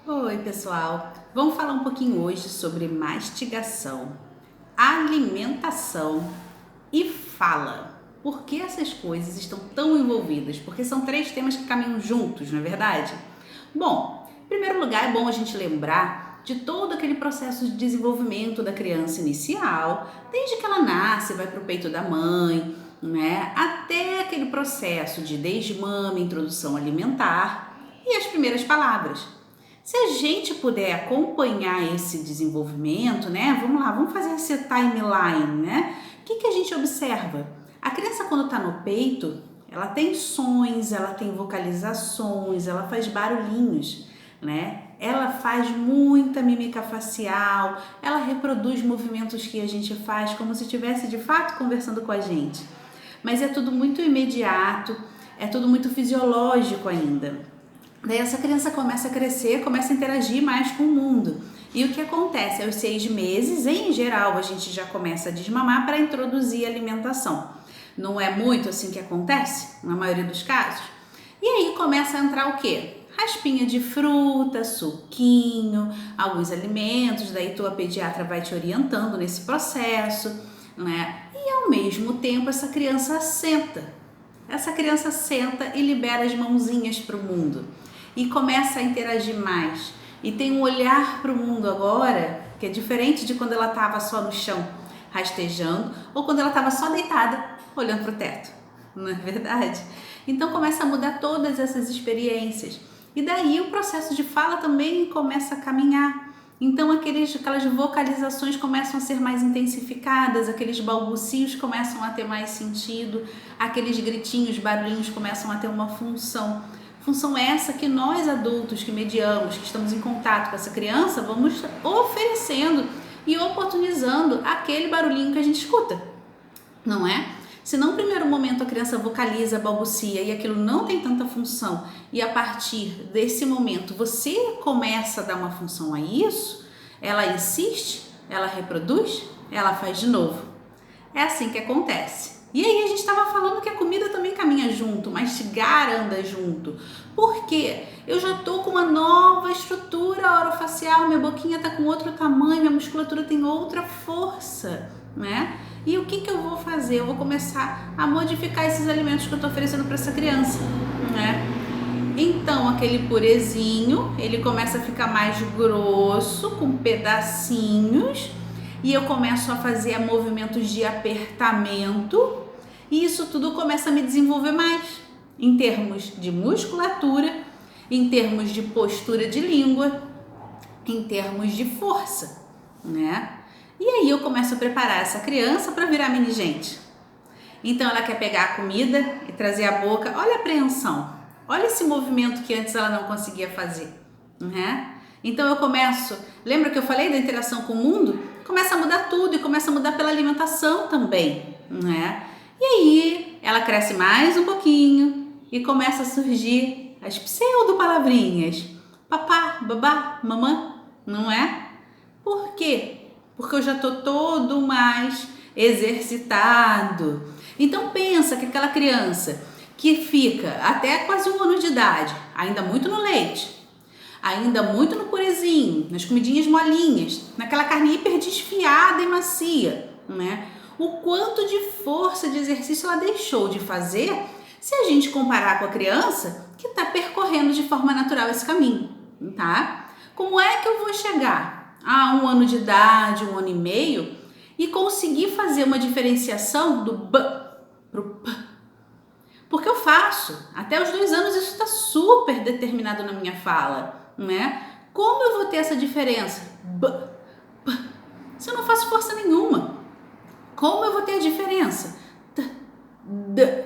Oi, pessoal! Vamos falar um pouquinho hoje sobre mastigação, alimentação e fala. Por que essas coisas estão tão envolvidas? Porque são três temas que caminham juntos, não é verdade? Bom, em primeiro lugar, é bom a gente lembrar de todo aquele processo de desenvolvimento da criança inicial, desde que ela nasce, vai para o peito da mãe, né? Até aquele processo de desde mama, introdução alimentar e as primeiras palavras. Se a gente puder acompanhar esse desenvolvimento, né? Vamos lá, vamos fazer esse timeline, né? O que a gente observa? A criança, quando está no peito, ela tem sons, ela tem vocalizações, ela faz barulhinhos, né? Ela faz muita mímica facial, ela reproduz movimentos que a gente faz como se estivesse de fato conversando com a gente. Mas é tudo muito imediato, é tudo muito fisiológico ainda. Daí essa criança começa a crescer, começa a interagir mais com o mundo. E o que acontece? Aos 6 meses, em geral, a gente já começa a desmamar para introduzir a alimentação. Não é muito assim que acontece, na maioria dos casos? E aí começa a entrar o quê? Raspinha de fruta, suquinho, alguns alimentos, daí tua pediatra vai te orientando nesse processo, né? E ao mesmo tempo essa criança senta. Essa criança senta e libera as mãozinhas para o mundo e começa a interagir mais. E tem um olhar para o mundo agora que é diferente de quando ela estava só no chão, rastejando, ou quando ela estava só deitada, olhando para o teto. Não é verdade? Então começa a mudar todas essas experiências. E daí o processo de fala também começa a caminhar. Então aquelas vocalizações começam a ser mais intensificadas, aqueles balbucios começam a ter mais sentido, aqueles gritinhos, barulhinhos começam a ter uma função. Função essa que nós adultos que mediamos, que estamos em contato com essa criança, vamos oferecendo e oportunizando aquele barulhinho que a gente escuta, não é? Se no primeiro momento a criança vocaliza, balbucia e aquilo não tem tanta função e a partir desse momento você começa a dar uma função a isso, ela insiste, ela reproduz, ela faz de novo. É assim que acontece. E aí a gente estava falando que a comida também caminha junto, mastigar anda junto. Por quê? Eu já estou com uma nova estrutura orofacial, minha boquinha está com outro tamanho, minha musculatura tem outra força, né? E o que eu vou fazer? Eu vou começar a modificar esses alimentos que eu estou oferecendo para essa criança, né? Então, aquele purezinho, ele começa a ficar mais grosso, com pedacinhos, e eu começo a fazer movimentos de apertamento, e isso tudo começa a me desenvolver mais, em termos de musculatura, em termos de postura de língua, em termos de força, né? E aí eu começo a preparar essa criança para virar mini gente. Então ela quer pegar a comida e trazer a boca. Olha a apreensão. Olha esse movimento que antes ela não conseguia fazer, né? Então eu começo, lembra que eu falei da interação com o mundo? Começa a mudar tudo e começa a mudar pela alimentação também, né? E aí ela cresce mais um pouquinho e começa a surgir as pseudo palavrinhas. Papá, babá, mamã, não é? Por quê? Porque eu já estou todo mais exercitado. Então pensa que aquela criança que fica até quase 1 ano de idade, ainda muito no leite, ainda muito no purezinho, nas comidinhas molinhas, naquela carne hiper desfiada e macia, né? O quanto de força de exercício ela deixou de fazer se a gente comparar com a criança que está percorrendo de forma natural esse caminho, tá? Como é que eu vou chegar a 1 ano de idade, 1 ano e meio e conseguir fazer uma diferenciação do b pro p? Porque eu faço, até os 2 anos isso está super determinado na minha fala, né? Como eu vou ter essa diferença? B, p, se eu não faço força nenhuma. Como eu vou ter a diferença? T, d.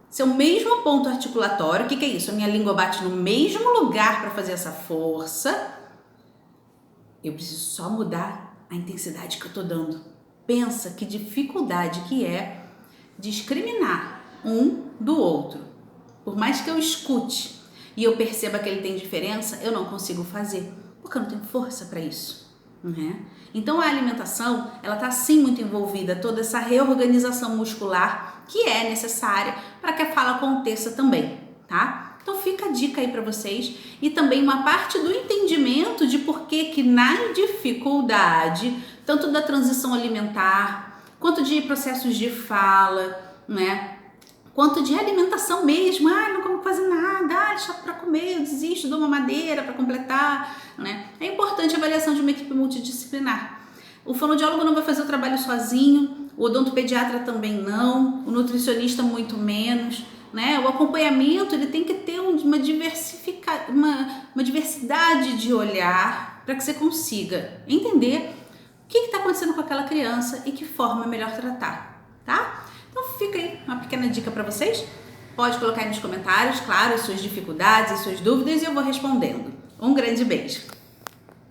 Se é o mesmo ponto articulatório, o que é isso? A minha língua bate no mesmo lugar para fazer essa força. Eu preciso só mudar a intensidade que eu estou dando. Pensa que dificuldade que é discriminar um do outro. Por mais que eu escute e eu perceba que ele tem diferença, eu não consigo fazer, porque eu não tenho força para isso, né? Então a alimentação, ela está sim muito envolvida, toda essa reorganização muscular que é necessária para que a fala aconteça também, tá? Então Então fica a dica aí para vocês e também uma parte do entendimento de por que na dificuldade, tanto da transição alimentar, quanto de processos de fala, né? Quanto de alimentação mesmo, não como quase nada, chato para comer, eu desisto, dou uma madeira para completar, né? É importante a avaliação de uma equipe multidisciplinar. O fonoaudiólogo não vai fazer o trabalho sozinho, o odontopediatra também não, o nutricionista muito menos, né? O acompanhamento ele tem que ter uma diversidade de olhar para que você consiga entender o que está acontecendo com aquela criança e que forma é melhor tratar, tá? Então fica aí uma pequena dica para vocês. Pode colocar aí nos comentários, claro, as suas dificuldades, as suas dúvidas e eu vou respondendo. Um grande beijo!